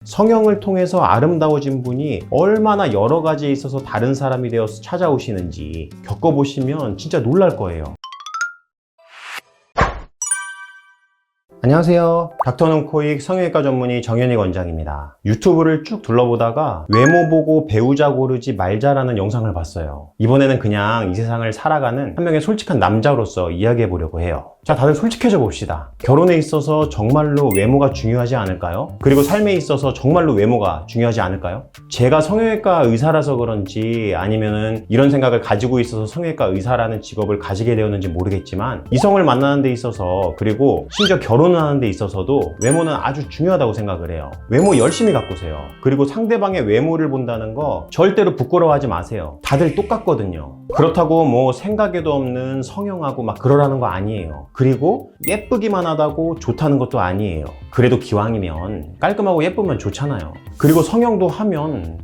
성형을 통해서 아름다워진 분이 얼마나 여러 가지에 있어서 다른 사람이 되어서 찾아오시는지 겪어보시면 진짜 놀랄 거예요. 안녕하세요. 닥터눈 코익 성형외과 전문의 정현익 원장입니다. 유튜브를 쭉 둘러보다가 외모 보고 배우자 고르지 말자라는 영상을 봤어요. 이번에는 그냥 이 세상을 살아가는 한 명의 솔직한 남자로서 이야기해 보려고 해요. 자, 다들 솔직해져 봅시다. 결혼에 있어서 정말로 외모가 중요하지 않을까요? 그리고 삶에 있어서 정말로 외모가 중요하지 않을까요? 제가 성형외과 의사라서 그런지 아니면은 이런 생각을 가지고 있어서 성형외과 의사라는 직업을 가지게 되었는지 모르겠지만 이성을 만나는 데 있어서 그리고 심지어 결혼을 하는 데 있어서도 외모는 아주 중요하다고 생각을 해요. 외모 열심히 가꾸세요. 그리고 상대방의 외모를 본다는 거 절대로 부끄러워하지 마세요. 다들 똑같거든요. 그렇다고 뭐 생각에도 없는 성형하고 막 그러라는 거 아니에요. 그리고 예쁘기만 하다고 좋다는 것도 아니에요. 그래도 기왕이면 깔끔하고 예쁘면 좋잖아요. 그리고 성형도 하면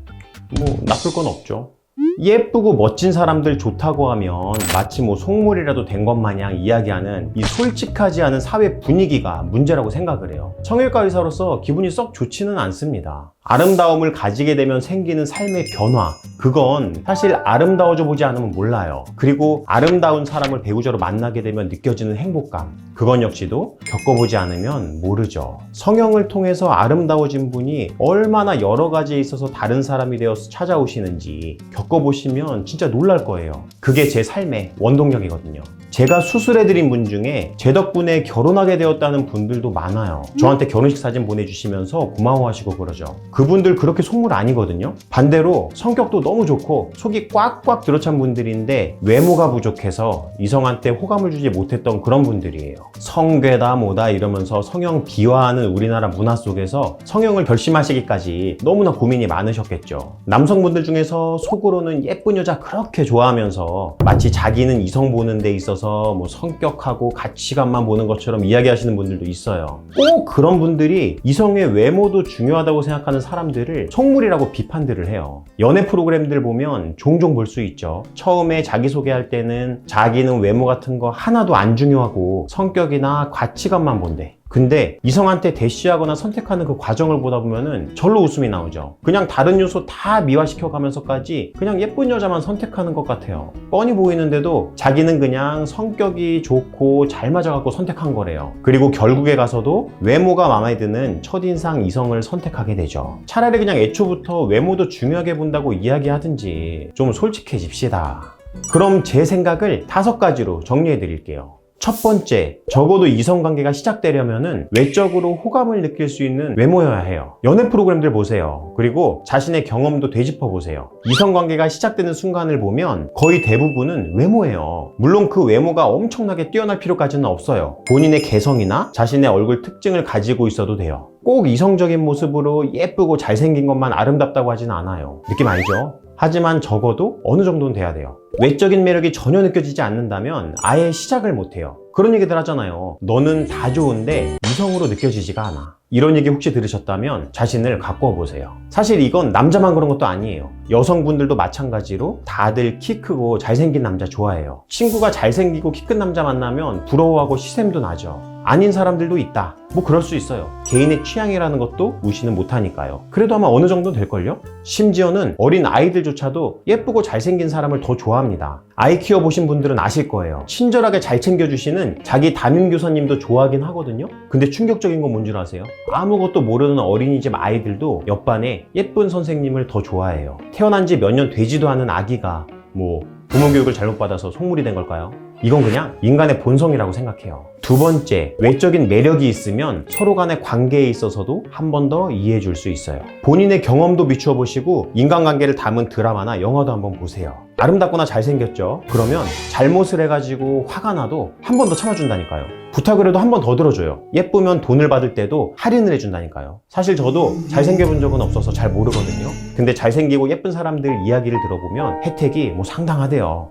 뭐 나쁠 건 없죠. 예쁘고 멋진 사람들 좋다고 하면 마치 뭐 속물이라도 된 것 마냥 이야기하는 이 솔직하지 않은 사회 분위기가 문제라고 생각을 해요. 성형외과 의사로서 기분이 썩 좋지는 않습니다. 아름다움을 가지게 되면 생기는 삶의 변화, 그건 사실 아름다워져 보지 않으면 몰라요. 그리고 아름다운 사람을 배우자로 만나게 되면 느껴지는 행복감, 그건 역시도 겪어보지 않으면 모르죠. 성형을 통해서 아름다워진 분이 얼마나 여러 가지에 있어서 다른 사람이 되어서 찾아오시는지 겪어보시면 진짜 놀랄 거예요. 그게 제 삶의 원동력이거든요. 제가 수술해드린 분 중에 제 덕분에 결혼하게 되었다는 분들도 많아요. 저한테 결혼식 사진 보내주시면서 고마워하시고 그러죠. 그분들 그렇게 속물 아니거든요. 반대로 성격도 너무 좋고 속이 꽉꽉 들어찬 분들인데 외모가 부족해서 이성한테 호감을 주지 못했던 그런 분들이에요. 성괴다 뭐다 이러면서 성형 비하하는 우리나라 문화 속에서 성형을 결심하시기까지 너무나 고민이 많으셨겠죠. 남성분들 중에서 속으로는 예쁜 여자 그렇게 좋아하면서 마치 자기는 이성 보는 데 있어서 뭐 성격하고 가치관만 보는 것처럼 이야기하시는 분들도 있어요. 꼭 그런 분들이 이성의 외모도 중요하다고 생각하는 사람들을 속물이라고 비판들을 해요. 연애 프로그램들 보면 종종 볼 수 있죠. 처음에 자기소개할 때는 자기는 외모 같은 거 하나도 안 중요하고 성격이나 가치관만 본대. 근데 이성한테 대시하거나 선택하는 그 과정을 보다 보면은 절로 웃음이 나오죠. 그냥 다른 요소 다 미화시켜 가면서까지 그냥 예쁜 여자만 선택하는 것 같아요. 뻔히 보이는데도 자기는 그냥 성격이 좋고 잘 맞아갖고 선택한 거래요. 그리고 결국에 가서도 외모가 마음에 드는 첫인상 이성을 선택하게 되죠. 차라리 그냥 애초부터 외모도 중요하게 본다고 이야기하든지 좀 솔직해집시다. 그럼 제 생각을 5가지로 정리해 드릴게요. 첫 번째, 적어도 이성관계가 시작되려면은 외적으로 호감을 느낄 수 있는 외모여야 해요. 연애 프로그램들 보세요. 그리고 자신의 경험도 되짚어 보세요. 이성관계가 시작되는 순간을 보면 거의 대부분은 외모예요. 물론 그 외모가 엄청나게 뛰어날 필요까지는 없어요. 본인의 개성이나 자신의 얼굴 특징을 가지고 있어도 돼요. 꼭 이성적인 모습으로 예쁘고 잘생긴 것만 아름답다고 하진 않아요. 느낌 알죠? 하지만 적어도 어느 정도는 돼야 돼요. 외적인 매력이 전혀 느껴지지 않는다면 아예 시작을 못해요. 그런 얘기들 하잖아요. 너는 다 좋은데 이성으로 느껴지지가 않아. 이런 얘기 혹시 들으셨다면 자신을 가꾸어 보세요. 사실 이건 남자만 그런 것도 아니에요. 여성분들도 마찬가지로 다들 키 크고 잘생긴 남자 좋아해요. 친구가 잘생기고 키 큰 남자 만나면 부러워하고 시샘도 나죠. 아닌 사람들도 있다. 뭐 그럴 수 있어요. 개인의 취향이라는 것도 무시는 못하니까요. 그래도 아마 어느 정도는 될걸요? 심지어는 어린 아이들조차도 예쁘고 잘생긴 사람을 더 좋아합니다. 아이 키워보신 분들은 아실 거예요. 친절하게 잘 챙겨주시는 자기 담임교사님도 좋아하긴 하거든요. 근데 충격적인 건 뭔 줄 아세요? 아무것도 모르는 어린이집 아이들도 옆반에 예쁜 선생님을 더 좋아해요. 태어난 지 몇 년 되지도 않은 아기가 뭐 부모 교육을 잘못 받아서 속물이 된 걸까요? 이건 그냥 인간의 본성이라고 생각해요. 두 번째, 외적인 매력이 있으면 서로 간의 관계에 있어서도 한 번 더 이해해 줄 수 있어요. 본인의 경험도 비추어 보시고 인간관계를 담은 드라마나 영화도 한번 보세요. 아름답거나 잘생겼죠? 그러면 잘못을 해가지고 화가 나도 한 번 더 참아준다니까요. 부탁을 해도 한 번 더 들어줘요. 예쁘면 돈을 받을 때도 할인을 해준다니까요. 사실 저도 잘생겨 본 적은 없어서 잘 모르거든요. 근데 잘생기고 예쁜 사람들 이야기를 들어보면 혜택이 뭐 상당하대요.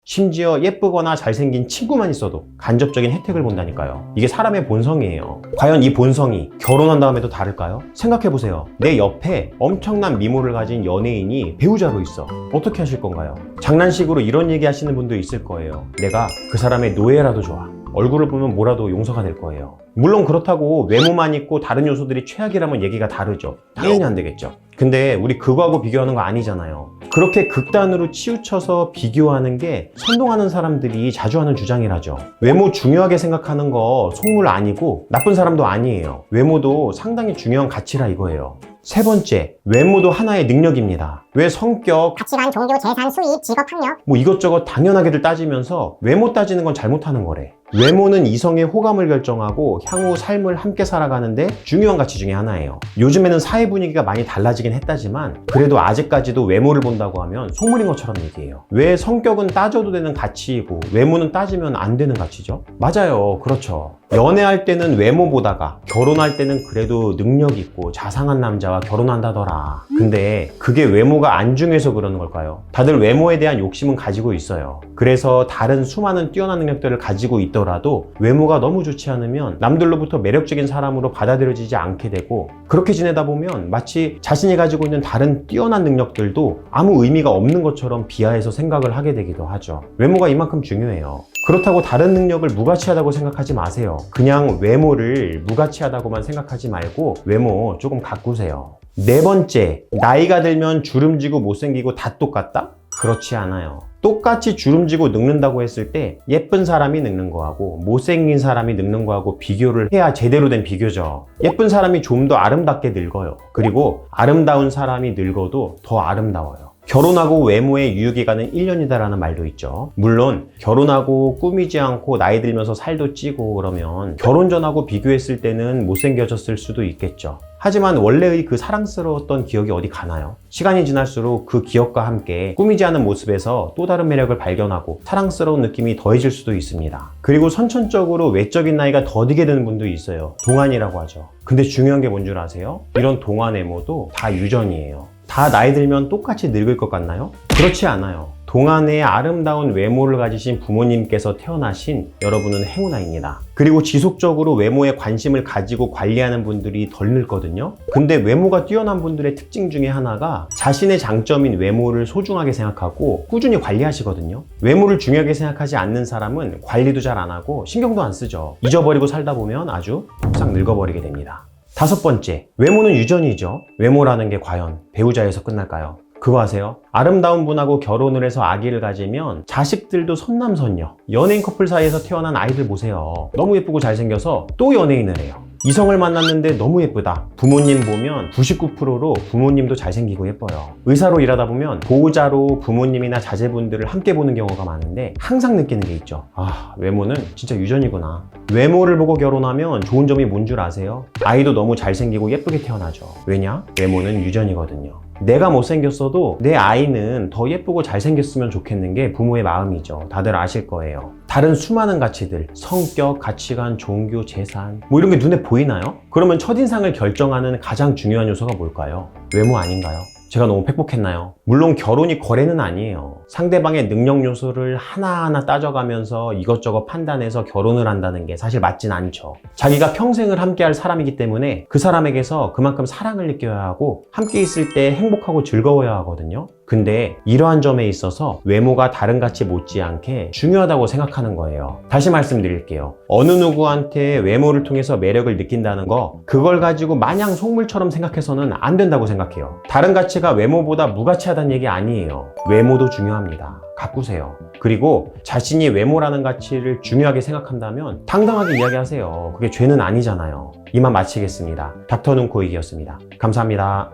심지어 예쁘거나 잘생긴 친구만 있어도 간접적인 혜택을 본다니까요. 이게 사람의 본성이에요. 과연 이 본성이 결혼한 다음에도 다를까요? 생각해보세요. 내 옆에 엄청난 미모를 가진 연예인이 배우자로 있어. 어떻게 하실 건가요? 장난식으로 이런 얘기 하시는 분도 있을 거예요. 내가 그 사람의 노예라도 좋아. 얼굴을 보면 뭐라도 용서가 될 거예요. 물론 그렇다고 외모만 있고 다른 요소들이 최악이라면 얘기가 다르죠. 당연히 안 되겠죠. 근데 우리 그거하고 비교하는 거 아니잖아요. 그렇게 극단으로 치우쳐서 비교하는 게 선동하는 사람들이 자주 하는 주장이라죠. 외모 중요하게 생각하는 거 속물 아니고 나쁜 사람도 아니에요. 외모도 상당히 중요한 가치라 이거예요. 세 번째, 외모도 하나의 능력입니다. 왜 성격, 가치관, 종교, 재산, 수입, 직업, 학력 뭐 이것저것 당연하게들 따지면서 외모 따지는 건 잘못하는 거래. 외모는 이성의 호감을 결정하고 향후 삶을 함께 살아가는데 중요한 가치 중에 하나예요. 요즘에는 사회 분위기가 많이 달라지긴 했다지만 그래도 아직까지도 외모를 본다고 하면 속물인 것처럼 얘기해요. 왜 성격은 따져도 되는 가치이고 외모는 따지면 안 되는 가치죠? 맞아요. 그렇죠. 연애할 때는 외모 보다가 결혼할 때는 그래도 능력 있고 자상한 남자와 결혼한다더라. 근데 그게 외모가 안 중요해서 그러는 걸까요? 다들 외모에 대한 욕심은 가지고 있어요. 그래서 다른 수많은 뛰어난 능력들을 가지고 있더라도 외모가 너무 좋지 않으면 남들로부터 매력적인 사람으로 받아들여지지 않게 되고 그렇게 지내다 보면 마치 자신이 가지고 있는 다른 뛰어난 능력들도 아무 의미가 없는 것처럼 비하해서 생각을 하게 되기도 하죠. 외모가 이만큼 중요해요. 그렇다고 다른 능력을 무가치하다고 생각하지 마세요. 그냥 외모를 무가치하다고만 생각하지 말고 외모 조금 가꾸세요. 네 번째, 나이가 들면 주름지고 못생기고 다 똑같다? 그렇지 않아요. 똑같이 주름지고 늙는다고 했을 때 예쁜 사람이 늙는 거하고 못생긴 사람이 늙는 거하고 비교를 해야 제대로 된 비교죠. 예쁜 사람이 좀 더 아름답게 늙어요. 그리고 아름다운 사람이 늙어도 더 아름다워요. 결혼하고 외모의 유효기간은 1년이다라는 말도 있죠. 물론 결혼하고 꾸미지 않고 나이 들면서 살도 찌고 그러면 결혼 전하고 비교했을 때는 못생겨졌을 수도 있겠죠. 하지만 원래의 그 사랑스러웠던 기억이 어디 가나요? 시간이 지날수록 그 기억과 함께 꾸미지 않은 모습에서 또 다른 매력을 발견하고 사랑스러운 느낌이 더해질 수도 있습니다. 그리고 선천적으로 외적인 나이가 더디게 되는 분도 있어요. 동안이라고 하죠. 근데 중요한 게 뭔 줄 아세요? 이런 동안 외모도 다 유전이에요. 다 나이 들면 똑같이 늙을 것 같나요? 그렇지 않아요. 동안의 아름다운 외모를 가지신 부모님께서 태어나신 여러분은 행운아입니다. 그리고 지속적으로 외모에 관심을 가지고 관리하는 분들이 덜 늙거든요. 근데 외모가 뛰어난 분들의 특징 중에 하나가 자신의 장점인 외모를 소중하게 생각하고 꾸준히 관리하시거든요. 외모를 중요하게 생각하지 않는 사람은 관리도 잘 안 하고 신경도 안 쓰죠. 잊어버리고 살다 보면 아주 싹 늙어버리게 됩니다. 다섯 번째, 외모는 유전이죠. 외모라는 게 과연 배우자에서 끝날까요? 그거 아세요? 아름다운 분하고 결혼을 해서 아기를 가지면 자식들도 선남선녀. 연예인 커플 사이에서 태어난 아이들 보세요. 너무 예쁘고 잘생겨서 또 연예인을 해요. 이성을 만났는데 너무 예쁘다. 부모님 보면 99%로 부모님도 잘생기고 예뻐요. 의사로 일하다 보면 보호자로 부모님이나 자제분들을 함께 보는 경우가 많은데 항상 느끼는 게 있죠. 아, 외모는 진짜 유전이구나. 외모를 보고 결혼하면 좋은 점이 뭔 줄 아세요? 아이도 너무 잘생기고 예쁘게 태어나죠. 왜냐? 외모는 유전이거든요. 내가 못생겼어도 내 아이는 더 예쁘고 잘생겼으면 좋겠는 게 부모의 마음이죠. 다들 아실 거예요. 다른 수많은 가치들, 성격, 가치관, 종교, 재산 뭐 이런 게 눈에 보이나요? 그러면 첫인상을 결정하는 가장 중요한 요소가 뭘까요? 외모 아닌가요? 제가 너무 팩폭했나요? 물론 결혼이 거래는 아니에요. 상대방의 능력 요소를 하나하나 따져가면서 이것저것 판단해서 결혼을 한다는 게 사실 맞진 않죠. 자기가 평생을 함께할 사람이기 때문에 그 사람에게서 그만큼 사랑을 느껴야 하고 함께 있을 때 행복하고 즐거워야 하거든요. 근데 이러한 점에 있어서 외모가 다른 가치 못지않게 중요하다고 생각하는 거예요. 다시 말씀드릴게요. 어느 누구한테 외모를 통해서 매력을 느낀다는 거, 그걸 가지고 마냥 속물처럼 생각해서는 안 된다고 생각해요. 다른 가치가 외모보다 무가치하다는 얘기 아니에요. 외모도 중요합니다. 가꾸세요. 그리고 자신이 외모라는 가치를 중요하게 생각한다면 당당하게 이야기하세요. 그게 죄는 아니잖아요. 이만 마치겠습니다. 닥터 눈코익이었습니다. 감사합니다.